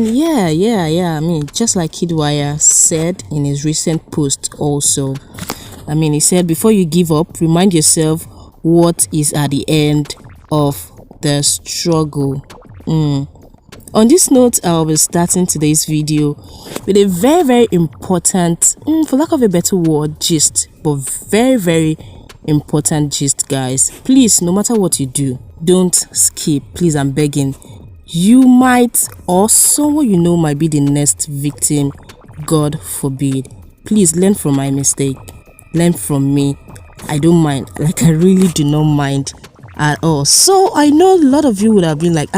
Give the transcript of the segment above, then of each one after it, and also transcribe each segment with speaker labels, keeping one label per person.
Speaker 1: yeah. I mean, just like Kidwire said in his recent post also. I mean, he said, before you give up, remind yourself what is at the end of the struggle. On this note, I'll be starting today's video with a very important, for lack of a better word, gist, but very important gist, guys. Please, no matter what you do, don't skip. Please, I'm begging. You might, or someone you know might be the next victim. God forbid. Please learn from my mistake. Learn from me. I don't mind. Like, I really do not mind at all. So I know a lot of you would have been like,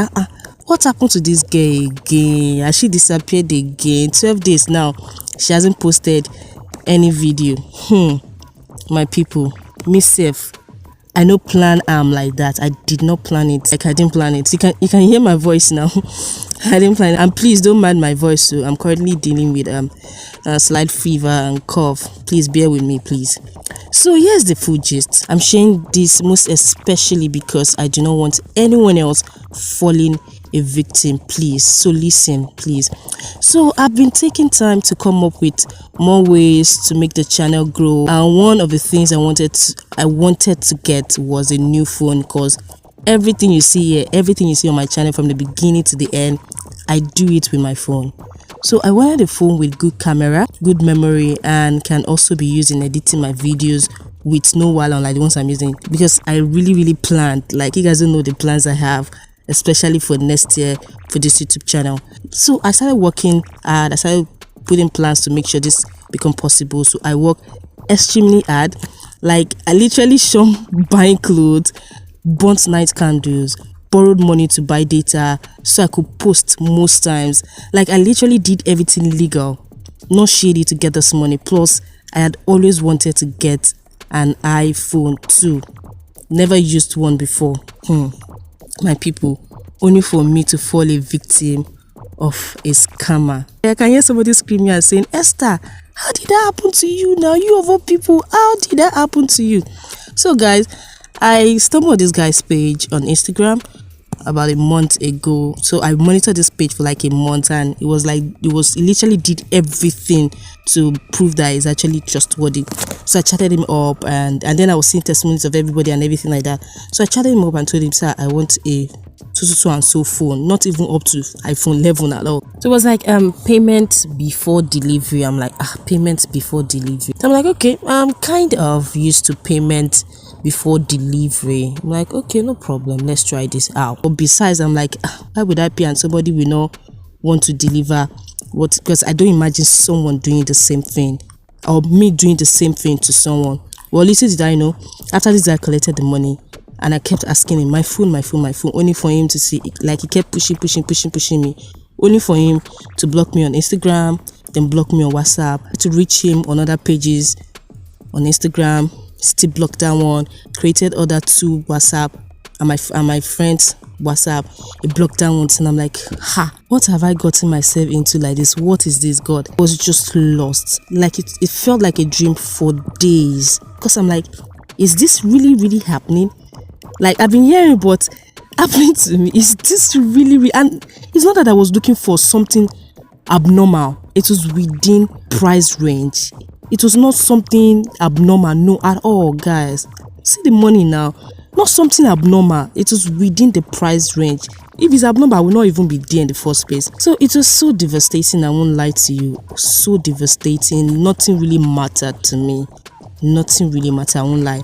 Speaker 1: what happened to this girl again? Has she disappeared again? 12 days now, she hasn't posted any video. My people, myself, I no plan like that. I did not plan it. Like, I didn't plan it. You can hear my voice now. I didn't plan it. And please don't mind my voice. So I'm currently dealing with slight fever and cough. Please bear with me, please. So here's the full gist. I'm sharing this most especially because I do not want anyone else falling a victim, please. So listen, please. So I've been taking time to come up with more ways to make the channel grow, and one of the things I wanted to get was a new phone, because everything you see here, everything you see on my channel from the beginning to the end, I do it with my phone. So I wanted a phone with good camera, good memory, and can also be used in editing my videos with no while on like the ones I'm using, because I really planned. Like, you guys don't know the plans I have, especially for next year for this YouTube channel. So I started working hard. I started putting plans to make sure this become possible. So I work extremely hard. Like, I literally shunned buying clothes, burnt night candles, borrowed money to buy data so I could post most times. Like, I literally did everything legal, not shady, to get this money. Plus, I had always wanted to get an iPhone too. Never used one before. My people, only for me to fall a victim of a scammer. I can hear somebody screaming and saying, Esther, how did that happen to you now? You of all people, how did that happen to you? So guys, I stumbled on this guy's page on Instagram about a month ago. So I monitored this page for like a month, and it literally did everything to prove that it's actually trustworthy. So I chatted him up, and then I was seeing testimonies of everybody and everything like that. So I chatted him up and told him, sir, I want a so and so phone, not even up to iPhone 11 at all. So it was like payment before delivery. I'm like, payment before delivery. So I'm like, okay, I'm kind of used to payment before delivery. I'm like, okay, no problem, let's try this out. But besides, I'm like, why would I pay and somebody will not want to deliver what? Because I don't imagine someone doing the same thing, or me doing the same thing to someone. Well, little did I know, after this guy collected the money, and I kept asking him, my phone, only for him to see, like, he kept pushing me, only for him to block me on Instagram, then block me on WhatsApp, to reach him on other pages on Instagram, still blocked that one, created other two WhatsApp, and my friend's WhatsApp, he blocked that one. And I'm like, what have I gotten myself into like this? What is this, God? I was just lost. Like, it felt like a dream for days, because I'm like, is this really happening? Like, I've been hearing about happening to me. Is this really? And it's not that I was looking for something abnormal. It was within price range. It was not something abnormal, no, at all, guys. See the money now. Not something abnormal. It was within the price range. If it's abnormal, I will not even be there in the first place. So it was so devastating, I won't lie to you. So devastating. Nothing really mattered to me. Nothing really mattered, I won't lie.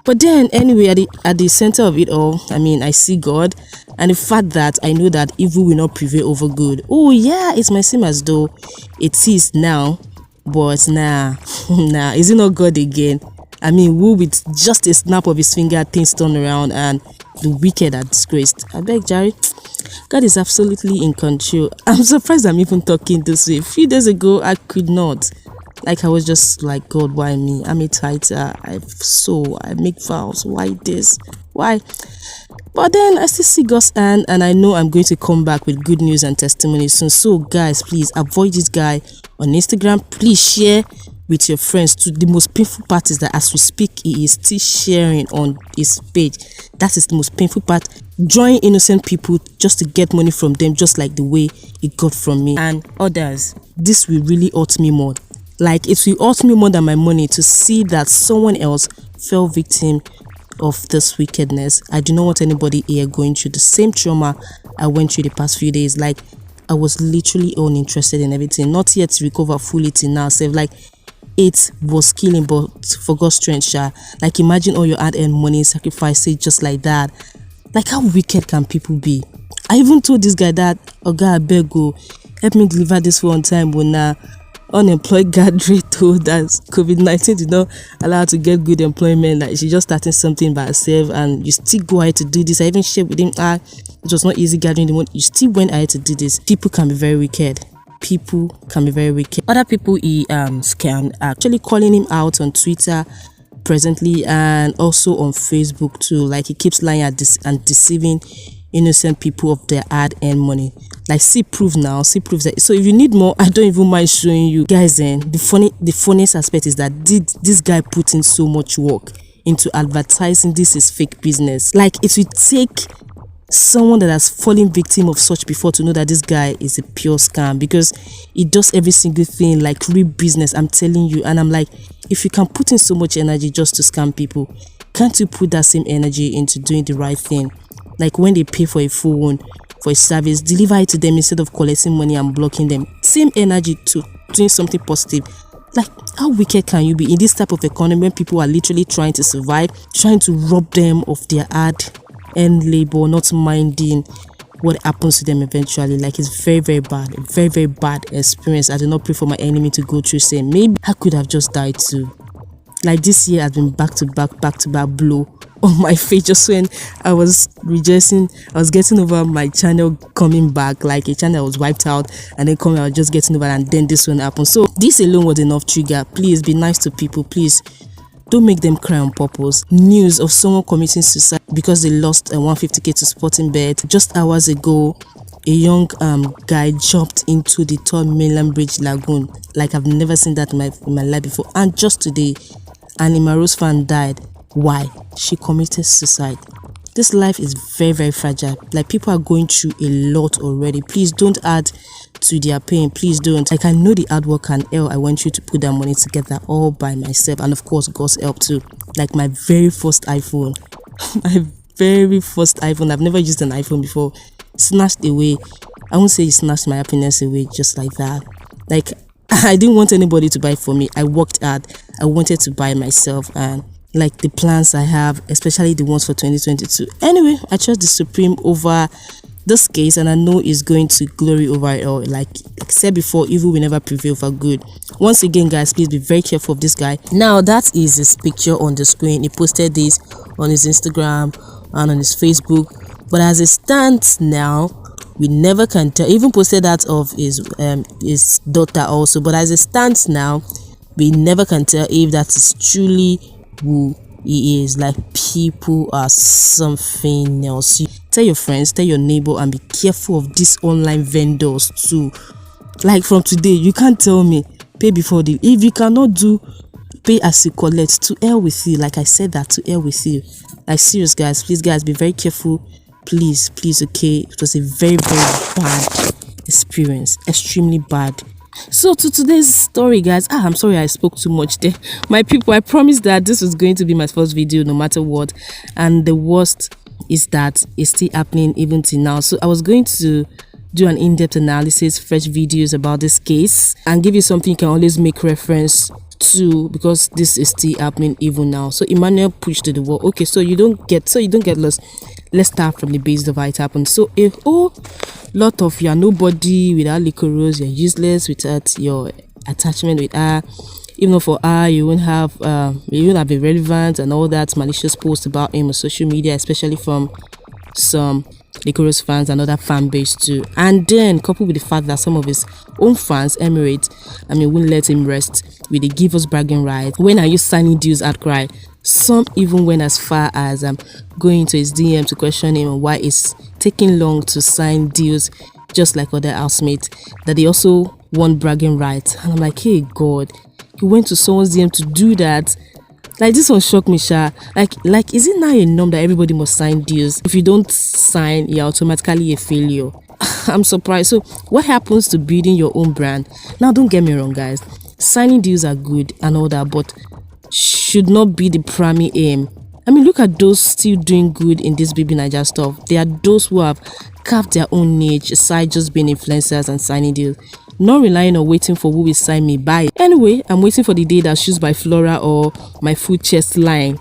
Speaker 1: But then, anyway, at the center of it all, I mean, I see God, and the fact that I know that evil will not prevail over good. Oh yeah, it might seem as though it is now, but nah, is it not God again? I mean, who with just a snap of his finger, things turn around and the wicked are disgraced. I beg, Jerry, God is absolutely in control. I'm surprised I'm even talking this way. A few days ago, I could not. Like, I was just like, God, why me? I'm a tither. I make vows. Why this? Why? But then I still see God's hand, and I know I'm going to come back with good news and testimonies soon. So guys, please avoid this guy on Instagram. Please share with your friends too. The most painful part is that as we speak, he is still sharing on his page. That is the most painful part. Join innocent people just to get money from them, just like the way it got from me and others. This will really hurt me more. Like, it will hurt me more than my money to see that someone else fell victim of this wickedness. I do not want anybody here going through the same trauma I went through the past few days. Like, I was literally uninterested in everything, not yet to recover fully till now. So like, it was killing, but for God's strength, sha. Like, imagine all your hard-earned money, sacrifice it just like that. Like, how wicked can people be? I even told this guy that, oh God, I beg go, help me deliver this one time, but now unemployed graduate told that COVID-19 did not allow her to get good employment. Like, she just starting something by herself, and you still go ahead to do this. I even shared with him, it was not easy gathering the money. You still went ahead to do this. People can be very wicked. People can be very wicked. Other people he scammed are actually calling him out on Twitter presently, and also on Facebook too. Like, he keeps lying at this and deceiving innocent people of their hard-earned money. Like, see proof now, see proof that. So if you need more, I don't even mind showing you guys. Then the funniest aspect is that this guy put in so much work into advertising this is fake business. Like, it will take someone that has fallen victim of such before to know that this guy is a pure scam, because he does every single thing like real business, I'm telling you. And I'm like, if you can put in so much energy just to scam people, can't you put that same energy into doing the right thing? Like, when they pay for a phone, for a service, deliver it to them instead of collecting money and blocking them. Same energy to doing something positive. Like, how wicked can you be in this type of economy when people are literally trying to survive, trying to rob them of their hard-earned labor, not minding what happens to them eventually? Like, it's very, very bad. A very, very bad experience. I do not pray for my enemy to go through same. Maybe I could have just died too. Like, this year has been back to back blow on my face. Just when I was rejoicing, I was getting over my channel coming back, like a channel was wiped out and then coming, I was just getting over, and then this one happened. So this alone was enough trigger. Please be nice to people. Please don't make them cry on purpose. News of someone committing suicide because they lost a 150k to sporting bet. Just hours ago, a young guy jumped into the Third Mainland Bridge Lagoon. Like, I've never seen that in my life before. And just today, an Liquorose fan died. Why? She committed suicide. This life is very, very fragile. Like, people are going through a lot already. Please don't add to their pain. Please don't. Like, I know the hard work and hell I went through to put that money together all by myself, and of course God's help too. Like, my very first iPhone, my very first iPhone. I've never used an iPhone before. Snatched away. I won't say it snatched my happiness away just like that. Like, I didn't want anybody to buy it for me. I worked hard. I wanted to buy myself, and like the plans I have, especially the ones for 2022. Anyway, I trust the Supreme over this case, and I know it's going to glory over it all. Like I said before, evil will never prevail for good. Once again, guys, please be very careful of this guy. Now, that is his picture on the screen. He posted this on his Instagram and on his Facebook. But as it stands now, we never can tell. He even posted that of his daughter also. But as it stands now, we never can tell if that is truly who he is. Like, people are something else. Tell your friends, tell your neighbor, and be careful of these online vendors too. Like, from today, you can't tell me pay before the, if you cannot do pay as you collect, to hell with you. Like I said, that to hell with you. Like, serious guys, please guys, be very careful. Please, okay? It was a very, very bad experience, extremely bad. So to today's story, guys, I'm sorry I spoke too much there. My people, I promised that this was going to be my first video no matter what, and the worst is that it's still happening even till now. So I was going to do an in-depth analysis, fresh videos about this case, and give you something you can always make reference to, because this is still happening even now. So Emmanuel pushed to the wall. Okay, so you don't get lost. Let's start from the base of how it happened. So a whole lot of you are nobody without Liquorose, you're useless without your attachment with her. Even for her, you won't have be relevant, and all that malicious posts about him on social media, especially from some Liquorose fans and other fan base too. And then coupled with the fact that some of his own fans, Emirates, won't let him rest with the give us bragging rights. When are you signing deals outcry? Some even went as far as going into his DM to question him on why it's taking long to sign deals, just like other housemates, that they also want bragging rights. And I'm like, hey God, he went to someone's DM to do that. Like, this one shocked me, sha. Like, is it now a norm that everybody must sign deals? If you don't sign, you're automatically a failure. I'm surprised. So, what happens to building your own brand? Now, don't get me wrong, guys. Signing deals are good and all that, but should not be the primary aim. I mean, look at those still doing good in this baby Naija stuff. They are those who have carved their own niche aside just being influencers and signing deals. Not relying on waiting for who will sign me by. Anyway, I'm waiting for the day that Shoes by Flora or my Food Chest line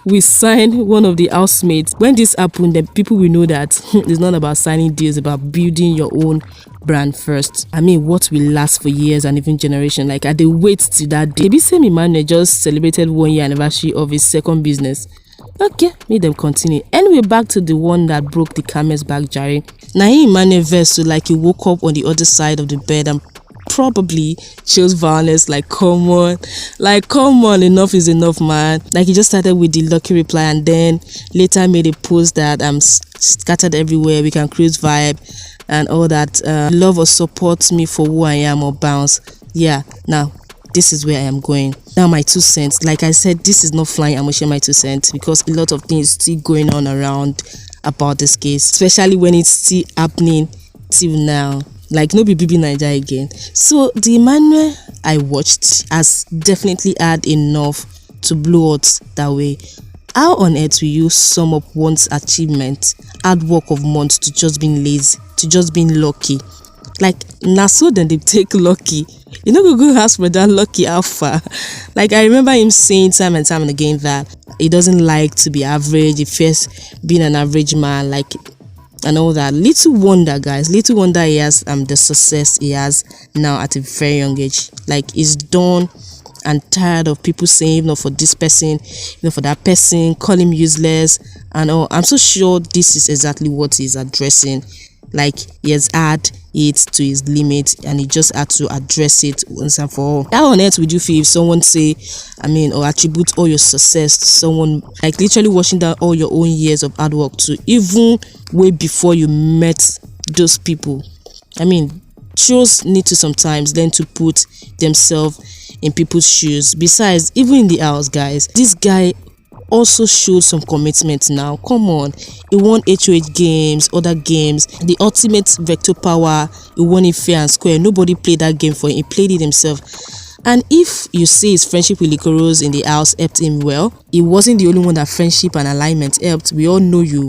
Speaker 1: we sign one of the housemates. When this happens, then people will know that it's not about signing deals, about building your own brand first. I mean, what will last for years and even generations. Like, they wait till that day. Maybe same Emmanuel just celebrated 1 year anniversary of his second business. Okay, make them continue. Anyway, back to the one that broke the camel's back, Jerry. Now, Emmanuel versed, so like he woke up on the other side of the bed and probably chose violence. Like, come on, enough is enough, man. Like, he just started with the lucky reply and then later made a post that I'm scattered everywhere, we can cruise vibe and all that. Love or support me for who I am or bounce. Yeah, now this is where I am going. Now, my 2 cents. Like I said, this is not flying. I'm gonna share my 2 cents because a lot of things still going on around about this case, especially when it's still happening till now. Like, no be BB Naija again. So the Emmanuel I watched has definitely had enough to blow out that way. How on earth will you sum up one's achievement, hard work of months to just being lazy, to just being lucky? Like, now so then they take lucky. You know, go ask for that lucky alpha. Like, I remember him saying time and time and again that he doesn't like to be average. He fears being an average man, like, and all that. Little wonder, guys. Little wonder he has the success he has now at a very young age. Like, he's done and tired of people saying, no, for this person, no, for that person, call him useless and all. I'm so sure this is exactly what he's addressing. Like, he has had it to his limit and he just had to address it once and for all. How on earth would you feel if someone say, or attribute all your success to someone, like literally washing down all your own years of hard work to even way before you met those people? I mean, shows need to sometimes learn to put themselves in people's shoes. Besides, even in the house, guys, this guy also showed some commitment now. Come on, he won HOH games, other games, the ultimate vector power. He won it fair and square. Nobody played that game for him. He played it himself. And if you say his friendship with Liquorose in the house helped him, well, he wasn't the only one that friendship and alignment helped. We all know you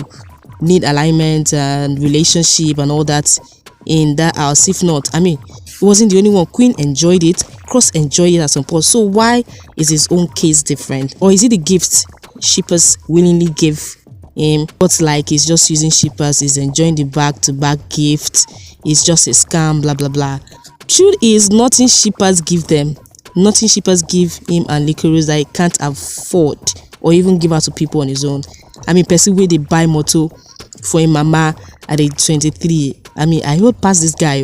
Speaker 1: need alignment and relationship and all that in that house. If not, he wasn't the only one. Queen enjoyed it, Cross enjoyed it at some point. So why is his own case different? Or is it the gift shippers willingly give him? But like, he's just using shippers, he's enjoying the back-to-back gift, it's just a scam, blah blah blah. Truth is, nothing shippers give them, nothing shippers give him and Liquorose that he can't afford or even give out to people on his own. Person where they buy motor for him mama at age 23. I hold past this guy.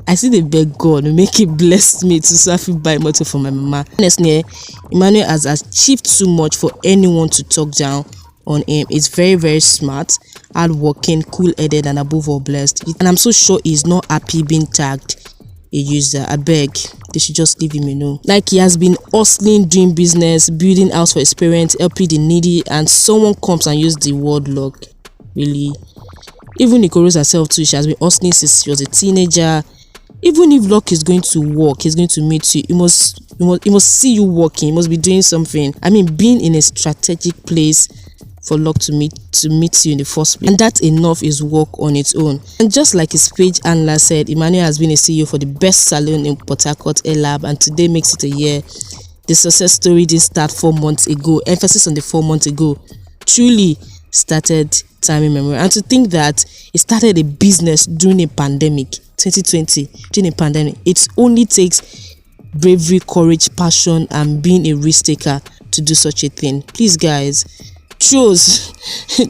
Speaker 1: I see the beg God make it bless me to surf buy motor for my mama. Honestly, Emmanuel has achieved too much for anyone to talk down on him. He's very, very smart, hardworking, cool-headed, and above all blessed. And I'm so sure he's not happy being tagged a user. I beg, they should just leave him alone. Like, he has been hustling, doing business, building house for his parents, helping the needy, and someone comes and uses the word luck. Really? Even Liquorose herself too, she has been hustling since she was a teenager. Even if luck is going to work, he's going to meet you. He must see you working. He must be doing something. Being in a strategic place for luck to meet you in the first place. And that enough is work on its own. And just like his page handler said, Emmanuel has been a CEO for the best salon in Port Harcourt, Lab, and today makes it a year. The success story didn't start 4 months ago. Emphasis on the 4 months ago. Truly started time immemorial. And to think that he started a business during a pandemic, 2020, during a pandemic. It only takes bravery, courage, passion, and being a risk taker to do such a thing. Please, guys, shows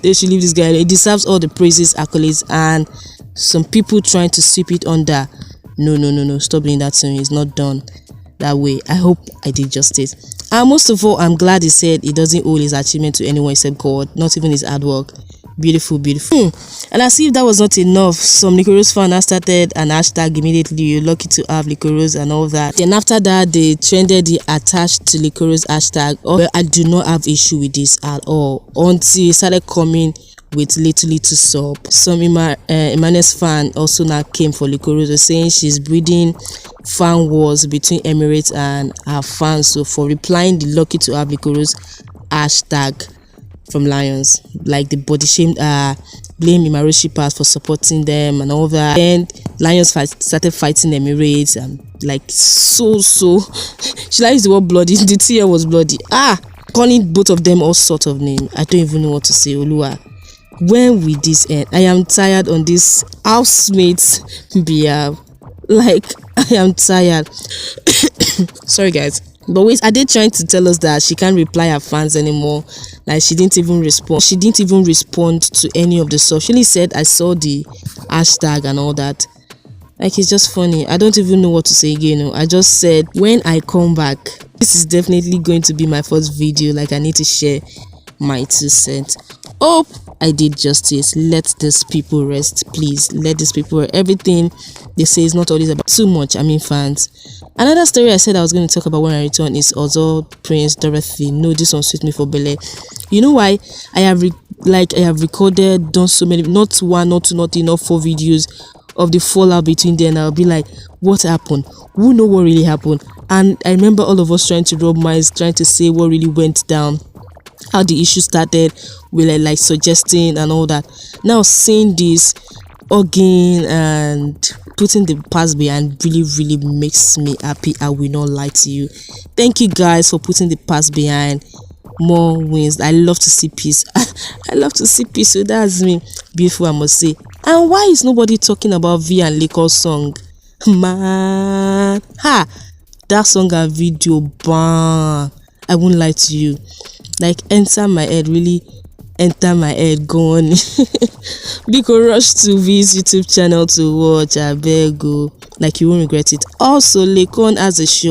Speaker 1: they should leave this guy. He deserves all the praises, accolades, and some people trying to sweep it under. No, stop doing that to me. It's not done that way. I hope I did justice. And most of all, I'm glad he said he doesn't owe his achievement to anyone except God, not even his hard work. Beautiful, beautiful. And as if that was not enough, some Liquorose fan now started an hashtag immediately. You're lucky to have Liquorose and all that. Then after that, they trended the attached to Liquorose hashtag. Oh, well, I do not have issue with this at all until it started coming with little sub. Some Emmanuel's fan also now came for Liquorose, saying she's breeding fan wars between Emirates and her fans. So for replying the lucky to have Liquorose hashtag from Lions, like the body shamed blame Emirates shippers for supporting them and all that. Then Lions started fighting Emirates and like so she likes the word bloody. The tear was bloody. Calling both of them all sorts of names. I don't even know what to say. Olua, when will this end? I am tired on this housemates behalf. Like, I am tired. Sorry guys. But wait, are they trying to tell us that she can't reply her fans anymore? Like, she didn't even respond. She didn't even respond to any of the stuff. She only said, I saw the hashtag and all that. Like, it's just funny. I don't even know what to say again. I just said, when I come back, this is definitely going to be my first video. Like, I need to share my 2 cents. Hope I did justice. Let these people rest, please. Let these people, everything they say is not always about too much. I mean, fans. Another story I said I was going to talk about when I return is also Prince Dorathy. No, this one suits me for Bele. You know why? I have recorded, done so many, not 1, not 2, not enough 4 videos of the fallout between them. And I'll be like, what happened? Who know what really happened? And I remember all of us trying to rub minds, trying to say what really went down, how the issue started, with like suggesting and all that. Now seeing this again and putting the past behind really makes me happy. I will not lie to you. Thank you guys for putting the past behind. More wins. I love to see peace. I love to see peace. So that's me. Beautiful, I must say. And why is nobody talking about V and Laycon's song? Man, that song and video, bam. I won't lie to you. Like, enter my head, really enter my head, go on. Because rush to V's YouTube channel to watch. I beg you. Like, you won't regret it. Also, Laycon has a show